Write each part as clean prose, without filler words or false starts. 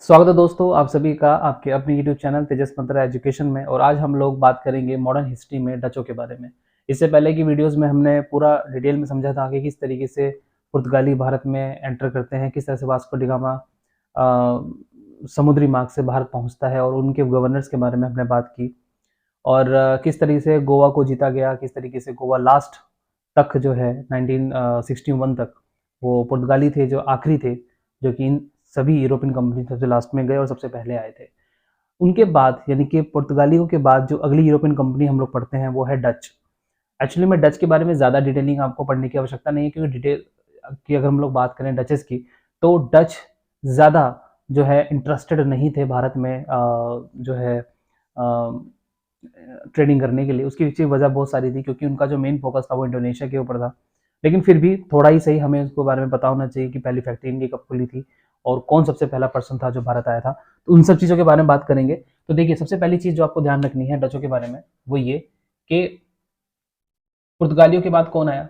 स्वागत है दोस्तों आप सभी का आपके अपने यूट्यूब चैनल तेजस मंत्रा एजुकेशन में। और आज हम लोग बात करेंगे मॉडर्न हिस्ट्री में डचों के बारे में। इससे पहले की वीडियोस में हमने पूरा डिटेल में समझा था कि किस तरीके से पुर्तगाली भारत में एंटर करते हैं, किस तरह से वास्को डी गामा समुद्री मार्ग से भारत पहुंचता है, और उनके गवर्नर्स के बारे में हमने बात की। और किस तरीके से गोवा को जीता गया, किस तरीके से गोवा लास्ट तक जो है 1961 तक वो पुर्तगाली थे जो आखिरी थे, जो कि इन सभी यूरोपियन कंपनी सबसे लास्ट में गए और सबसे पहले आए थे। उनके बाद यानी कि पुर्तगालियों के बाद जो अगली यूरोपियन कंपनी हम लोग पढ़ते हैं वो है डच। एक्चुअली में डच के बारे में ज़्यादा डिटेलिंग आपको पढ़ने की आवश्यकता नहीं है, क्योंकि डिटेल की अगर हम लोग बात करें डचेस की, तो डच ज़्यादा जो है इंटरेस्टेड नहीं थे भारत में जो है ट्रेडिंग करने के लिए। उसकी पीछे वजह बहुत सारी थी, क्योंकि उनका जो मेन फोकस था वो इंडोनेशिया के ऊपर था। लेकिन फिर भी थोड़ा ही सही हमें उसके बारे में पता होना चाहिए कि पहली फैक्ट्री इनकी कब खुली थी और कौन सबसे पहला पर्सन था जो भारत आया था। तो उन सब चीज़ों के बारे में बात करेंगे। तो देखिए, सबसे पहली चीज़ जो आपको ध्यान रखनी है डचों के बारे में वो ये कि पुर्तगालियों के बाद कौन आया,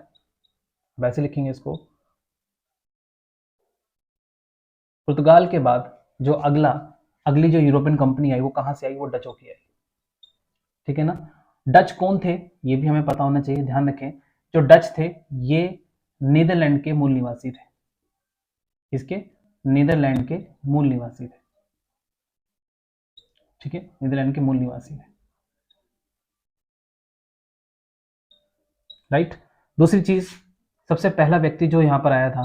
वैसे लिखेंगे इसको। पुर्तगाल के बाद जो अगली जो यूरोपियन कंपनी आई वो कहाँ से आई, वो डचों की आई। ठीक है ना। डच कौन थे ये भी हमें पता होना चाहिए। ध्यान रखें, जो डच थे ये नीदरलैंड के मूल निवासी थे। इसके नीदरलैंड के मूल निवासी थे। ठीक है, नीदरलैंड के मूल निवासी थे। राइट। दूसरी चीज, सबसे पहला व्यक्ति जो यहां पर आया था,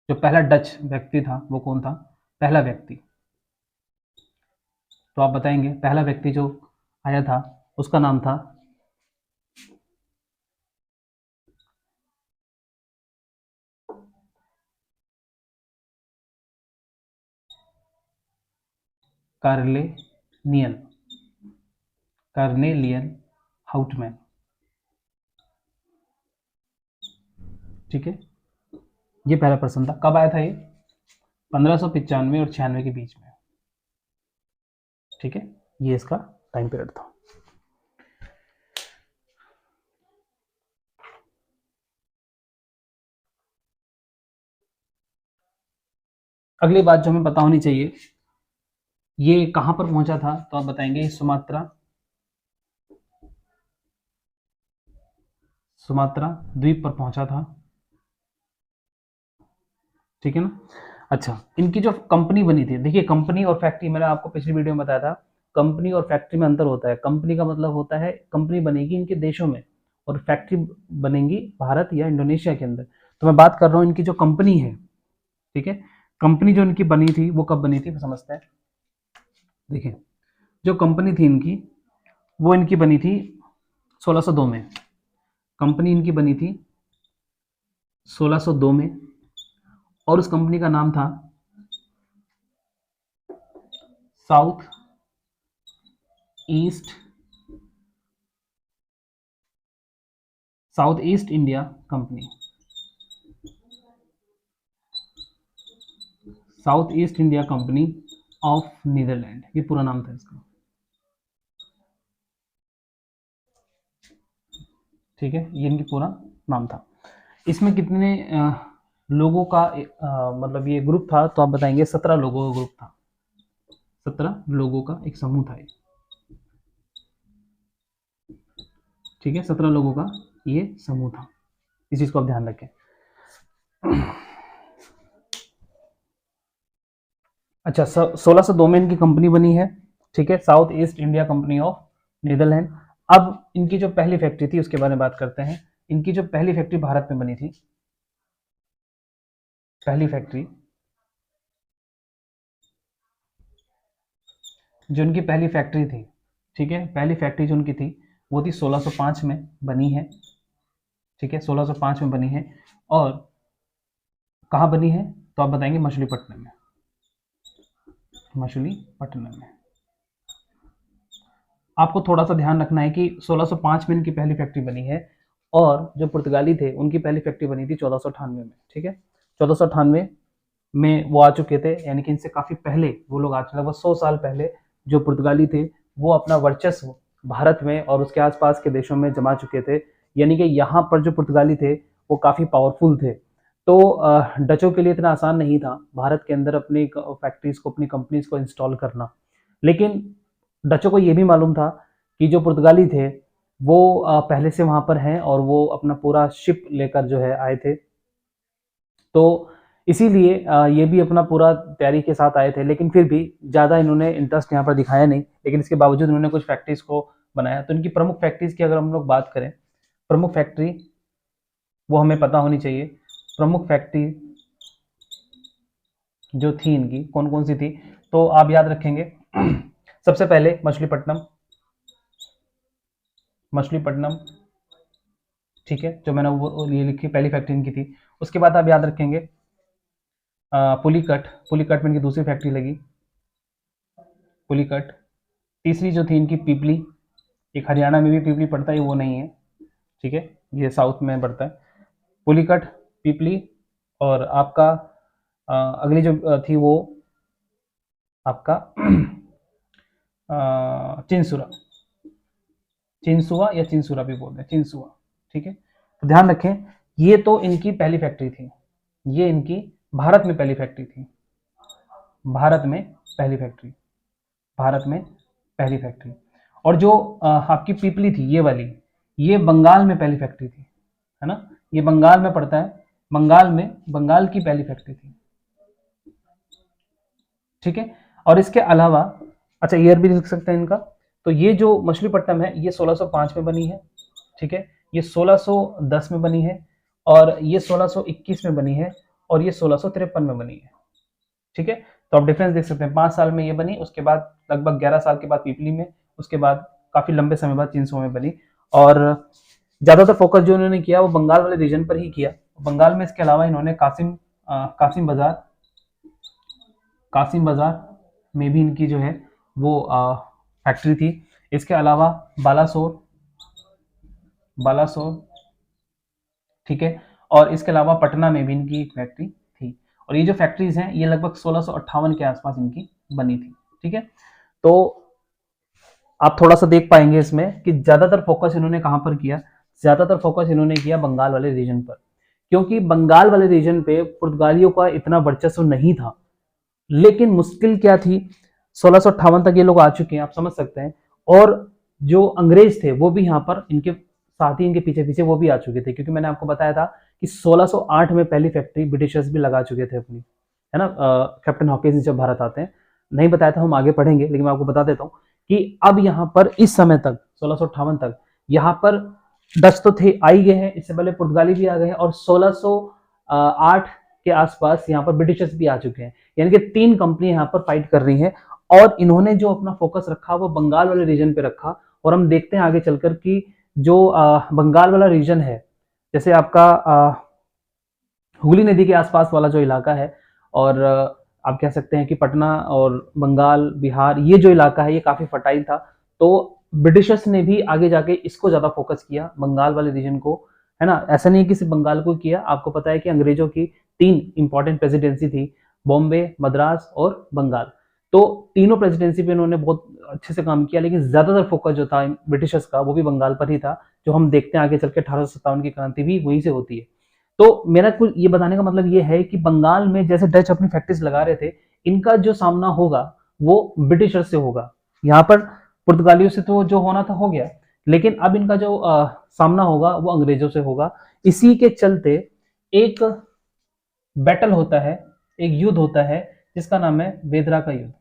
जो पहला डच व्यक्ति था वो कौन था? पहला व्यक्ति तो आप बताएंगे, पहला व्यक्ति जो आया था उसका नाम था कार्नेलियन हाउटमैन। ठीक है, ये पहला पर्सन था। कब आया था ये? 1595 और 96 के बीच में। ठीक है, ये इसका टाइम पीरियड था। अगली बात जो हमें पता होनी चाहिए, ये कहां पर पहुंचा था, तो आप बताएंगे सुमात्रा द्वीप पर पहुंचा था। ठीक है ना। अच्छा, इनकी जो कंपनी बनी थी, देखिए कंपनी और फैक्ट्री, मैंने आपको पिछली वीडियो में बताया था कंपनी और फैक्ट्री में अंतर होता है। कंपनी का मतलब होता है कंपनी बनेगी इनके देशों में, और फैक्ट्री बनेंगी भारत या इंडोनेशिया के अंदर। तो मैं बात कर रहा हूँ इनकी जो कंपनी है। ठीक है, कंपनी जो इनकी बनी थी वो कब बनी थी समझते हैं। देखिए, जो कंपनी थी इनकी, वो इनकी बनी थी 1602 में। कंपनी इनकी बनी थी 1602 में, और उस कंपनी का नाम था South east India Company. South east India company of Netherland, ये पूरा नाम था इसका। ठीक है, ये इनकी पूरा नाम था। इसमें कितने लोगों का मतलब ये ग्रुप था, तो आप बताएंगे 17 लोगों का ग्रुप था। 17 लोगों का एक समूह था ये। ठीक है, 17 लोगों का ये समूह था। इस चीज को आप ध्यान रखें। अच्छा, 1602 में इनकी कंपनी बनी है। ठीक है, south east India company of Netherland. अब इनकी जो पहली फैक्ट्री थी उसके बारे में बात करते हैं। इनकी जो पहली फैक्ट्री भारत में बनी थी, पहली फैक्ट्री जो उनकी पहली फैक्ट्री थी, ठीक है, पहली फैक्ट्री जो उनकी थी वो थी 1605 में बनी है। ठीक है, 1605 में बनी है। और कहाँ बनी है, तो आप बताएंगे मछलीपट्टनम में। मछलीपट्टनम में। आपको थोड़ा सा ध्यान रखना है कि 1605 में इनकी पहली फैक्ट्री बनी है, और जो पुर्तगाली थे उनकी पहली फैक्ट्री बनी थी 1498 में। ठीक है, 1498 में वो आ चुके थे, यानी कि इनसे काफी पहले वो लोग आ चुके, लगभग 100 साल पहले जो पुर्तगाली थे वो अपना वर्चस्व भारत में और उसके आसपास के देशों में जमा चुके थे। यानी कि यहाँ पर जो पुर्तगाली थे वो काफी पावरफुल थे। तो डचों के लिए इतना आसान नहीं था भारत के अंदर अपनी फैक्ट्रीज को, अपनी कंपनीज को इंस्टॉल करना। लेकिन डचों को ये भी मालूम था कि जो पुर्तगाली थे वो पहले से वहाँ पर हैं और वो अपना पूरा शिप लेकर जो है आए थे। तो इसीलिए ये भी अपना पूरा तैयारी के साथ आए थे, लेकिन फिर भी ज़्यादा इन्होंने इंटरेस्ट यहाँ पर दिखाया नहीं। लेकिन इसके बावजूद इन्होंने कुछ फैक्ट्रीज को बनाया। तो इनकी प्रमुख फैक्ट्रीज की अगर हम लोग बात करें, प्रमुख फैक्ट्री वो हमें पता होनी चाहिए। प्रमुख फैक्ट्री जो थी इनकी कौन कौन सी थी, तो आप याद रखेंगे। सबसे पहले मछलीपट्टनम, मछलीपट्टनम, ठीक है, जो मैंने वो ये लिखी पहली फैक्ट्री इनकी थी। उसके बाद आप याद रखेंगे पुलिकट, पुलिकट में इनकी दूसरी फैक्ट्री लगी, पुलिकट। तीसरी जो थी इनकी पिपली, एक हरियाणा में भी पिपली पड़ता है, वो नहीं है, ठीक है, ये साउथ में पड़ता है। पुलिकट, पिपली, और आपका अगली जो थी वो आपका चिंसुरा, चिंसुआ या चिंसुरा भी बोलते हैं, चिंसुआ, ठीक है। तो ध्यान रखें, ये तो इनकी पहली फैक्ट्री थी, ये इनकी भारत में पहली फैक्ट्री थी, भारत में पहली फैक्ट्री, भारत में पहली फैक्ट्री। और जो आपकी पिपली थी ये वाली, ये बंगाल में पहली फैक्ट्री थी, है ना, ये बंगाल में पड़ता है, बंगाल में, बंगाल की पहली फैक्ट्री थी, ठीक है। और इसके अलावा अच्छा ईयर भी लिख सकते हैं इनका। तो ये जो मछलीपट्टनम है ये 1605 में बनी है, ठीक है, ये 1610 में बनी है, और ये 1621 में बनी है, और ये 1653 में बनी है, ठीक है। तो आप डिफरेंस देख सकते हैं, 5 साल में ये बनी, उसके बाद लगभग 11 साल के बाद पिपली में, उसके बाद काफी लंबे समय बाद चिंसो में बनी। और ज्यादातर फोकस जो इन्होंने किया वो बंगाल वाले रीजन पर ही किया। बंगाल में इसके अलावा इन्होंने कासिम बाजार, कासिम बाजार में भी इनकी जो है वो फैक्ट्री थी। इसके अलावा बालासोर, बालासोर, ठीक है, और इसके अलावा पटना में भी इनकी एक फैक्ट्री थी। और ये जो फैक्ट्रीज हैं ये लगभग 1658 के आसपास इनकी बनी थी, ठीक है। तो आप थोड़ा सा देख पाएंगे इसमें कि ज्यादातर फोकस इन्होंने कहां पर किया, ज्यादातर फोकस इन्होंने किया बंगाल वाले रीजन पर, क्योंकि बंगाल वाले रीजन पे पुर्तगालियों का इतना वर्चस्व नहीं था। लेकिन मुश्किल क्या थी, 1658 तक ये लोग आ चुके हैं, आप समझ सकते हैं। और जो अंग्रेज थे वो भी यहाँ पर इनके साथ ही, इनके पीछे पीछे वो भी आ चुके थे, क्योंकि मैंने आपको बताया था कि 1608 में पहली फैक्ट्री ब्रिटिशर्स भी लगा चुके थे अपनी, है ना, कैप्टन हॉकिंस जब भारत आते हैं। नहीं बताया था, हम आगे पढ़ेंगे, लेकिन मैं आपको बता देता हूँ कि अब यहाँ पर इस समय तक 1658 तक यहाँ पर डच तो थे, आ ही गए हैं, इससे पहले पुर्तगाली भी आ गए हैं, और 1608 के आसपास यहाँ पर ब्रिटिशर्स भी आ चुके हैं। यानी कि 3 कंपनी यहाँ पर फाइट कर रही हैं, और इन्होंने जो अपना फोकस रखा वो बंगाल वाले रीजन पे रखा। और हम देखते हैं आगे चलकर कि जो बंगाल वाला रीजन है, जैसे आपका हुगली नदी के आसपास वाला जो इलाका है, और आप कह सकते हैं कि पटना और बंगाल, बिहार, ये जो इलाका है ये काफी फर्टाइल था। तो ब्रिटिशर्स ने भी आगे जाके इसको ज्यादा फोकस किया, बंगाल वाले रीजन को, है ना। ऐसा नहीं कि सिर्फ बंगाल को किया, आपको पता है कि अंग्रेजों की 3 इंपॉर्टेंट प्रेसिडेंसी थी, बॉम्बे, मद्रास और बंगाल। तो तीनों प्रेसिडेंसी पे इन्होंने बहुत अच्छे से काम किया, लेकिन ज्यादातर फोकस जो था ब्रिटिशर्स का वो भी बंगाल पर ही था। जो हम देखते हैं आगे चल के 1857 की क्रांति भी वहीं से होती है। तो मेरा कुछ ये बताने का मतलब ये है कि बंगाल में जैसे डच अपनी फैक्ट्रीज लगा रहे थे, इनका जो सामना होगा वो ब्रिटिशर्स से होगा। यहाँ पर पुर्तगालियों से तो जो होना था हो गया, लेकिन अब इनका जो सामना होगा वो अंग्रेजों से होगा। इसी के चलते एक बैटल होता है, एक युद्ध होता है जिसका नाम है वेदरा का युद्ध।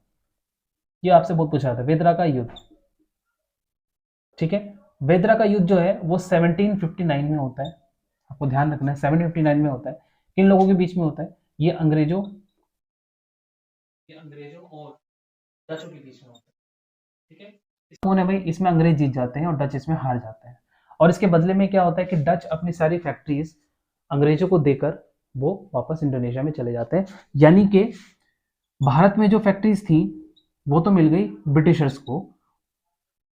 ये आपसे बहुत पूछा था, वेदरा का युद्ध, ठीक है। वेदरा का युद्ध जो है वो 1759 में होता है, आपको ध्यान रखना है 1759 में होता है। किन लोगों के बीच में होता है, ये अंग्रेजों और डचों के बीच में होता है, ठीक है। इसमें भाई इसमें अंग्रेज जीत जाते हैं और डच इसमें हार जाते हैं। और इसके बदले में क्या होता है कि डच अपनी सारी फैक्ट्रीज अंग्रेजों को देकर वो वापस इंडोनेशिया में चले जाते हैं। यानी कि भारत में जो फैक्ट्रीज थी वो तो मिल गई ब्रिटिशर्स को,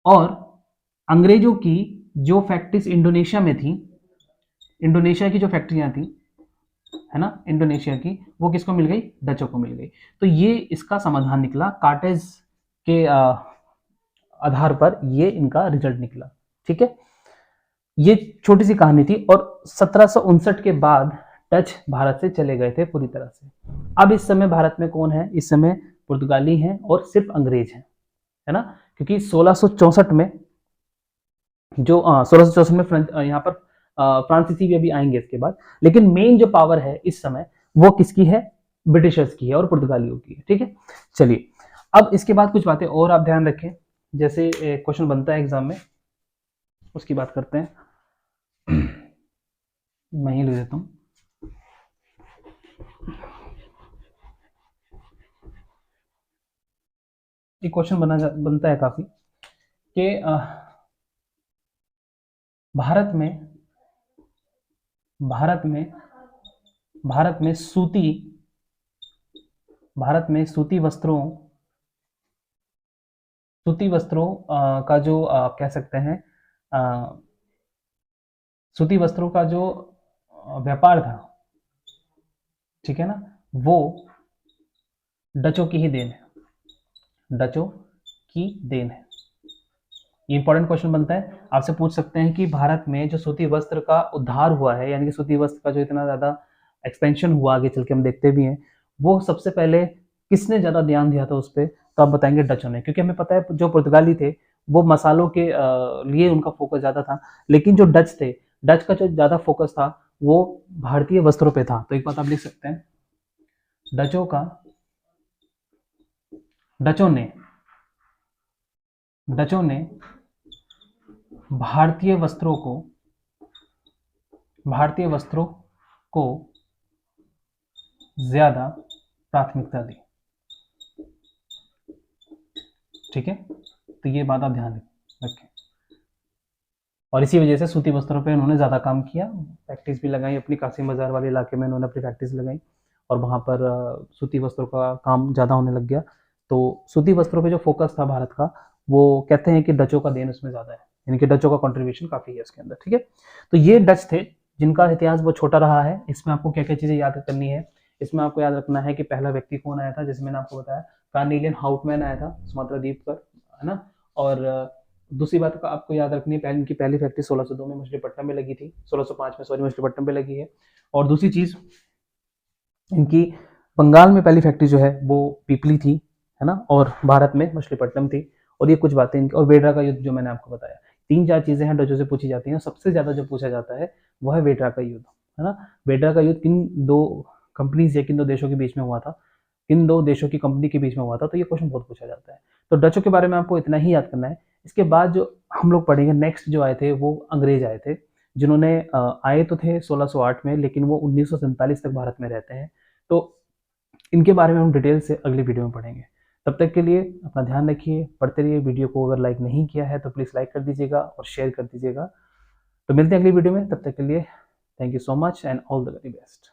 और अंग्रेजों की जो फैक्ट्रीज इंडोनेशिया में थी, इंडोनेशिया की जो फैक्ट्रियां थी, है ना, इंडोनेशिया की, वो किसको मिल गई, डचों को मिल गई। तो ये इसका समाधान निकला, कार्टेज के आधार पर ये इनका रिजल्ट निकला, ठीक है। ये छोटी सी कहानी थी। और 1759 के बाद डच भारत से चले गए थे पूरी तरह से। अब इस समय भारत में कौन है? इस समय पुर्तगाली हैं और सिर्फ अंग्रेज हैं, है ना, क्योंकि 1664 में जो 1664 में यहाँ पर फ्रांसीसी भी अभी आएंगे इसके बाद, लेकिन मेन जो पावर है इस समय वो किसकी है? ब्रिटिशर्स की है और पुर्तगालियों की है। ठीक है, चलिए अब इसके बाद कुछ बातें और आप ध्यान रखें, जैसे क्वेश्चन बनता है एग्जाम में, उसकी बात करते हैं। मैं ही ले देता हूँ। एक क्वेश्चन बनता है काफी कि भारत में सूती वस्त्रों का जो आप कह सकते हैं सूती वस्त्रों का जो व्यापार था, ठीक है ना, वो डचों की ही देन है, डचों की देन है। ये इंपॉर्टेंट क्वेश्चन बनता है, आपसे पूछ सकते हैं कि भारत में जो सूती वस्त्र का उद्धार हुआ है, यानी कि सूती वस्त्र का जो इतना ज्यादा एक्सपेंशन हुआ, आगे चल के हम देखते भी हैं, वो सबसे पहले किसने ज्यादा ध्यान दिया था उस पर? तो आप बताएंगे डचों ने, क्योंकि हमें पता है जो पुर्तगाली थे वो मसालों के लिए उनका फोकस ज्यादा था, लेकिन जो डच थे, डच का जो ज्यादा फोकस था वो भारतीय वस्त्रों पे था। तो एक बात आप लिख सकते हैं, डचों ने भारतीय वस्त्रों को ज्यादा प्राथमिकता दी। ठीक है, तो ये बात आप ध्यान रखें, और इसी वजह से सूती वस्त्रों पे उन्होंने ज़्यादा काम किया, प्रैक्टिस भी लगाई, अपनी कासिम बाजार वाले इलाके में उन्होंने अपनी प्रैक्टिस लगाई और वहाँ पर सूती वस्त्रों का काम ज़्यादा होने लग गया। तो सूती वस्त्रों पे जो फोकस था भारत का, वो कहते हैं कि डचों का देन उसमें ज़्यादा है, यानी कि डचों का कॉन्ट्रीब्यूशन काफ़ी है इसके अंदर। ठीक है, तो ये डच थे जिनका इतिहास बहुत छोटा रहा है। इसमें आपको क्या क्या चीज़ें याद करनी है? इसमें आपको याद रखना है कि पहला व्यक्ति कौन आया था, जैसे मैंने आपको बताया कार्नेलियन हाउटमैन आया था सुमात्रा द्वीप पर, है ना। और दूसरी बात का आपको याद रखनी है, इनकी पहली फैक्ट्री 1602 में मछलीपट्टनम में लगी थी, 1605 में सॉरी मछलीपट्टनम में लगी है। और दूसरी चीज, इनकी बंगाल में पहली फैक्ट्री जो है वो पीपली थी, है ना, और भारत में मछलीपट्टनम थी। और ये कुछ बातें इनकी, और वेडरा का युद्ध जो मैंने आपको बताया, 3-4 चीजें हैं डचों से पूछी जाती हैं। सबसे ज्यादा जो पूछा जाता है वो है वेडरा का युद्ध, है ना। वेडरा का युद्ध किन दो कंपनीज या किन दो देशों के बीच में हुआ था, किन दो देशों की कंपनी के बीच में हुआ था, तो ये क्वेश्चन बहुत पूछा जाता है। तो डचों के बारे में आपको इतना ही याद करना है। इसके बाद जो हम लोग पढ़ेंगे नेक्स्ट, जो आए थे वो अंग्रेज आए थे, जिन्होंने आए तो थे 1608 में, लेकिन वो 1947 तक भारत में रहते हैं। तो इनके बारे में हम डिटेल से अगली वीडियो में पढ़ेंगे। तब तक के लिए अपना ध्यान रखिए, पढ़ते रहिए। वीडियो को अगर लाइक नहीं किया है तो प्लीज़ लाइक कर दीजिएगा और शेयर कर दीजिएगा। तो मिलते हैं अगली वीडियो में, तब तक के लिए thank you so much and all the very best.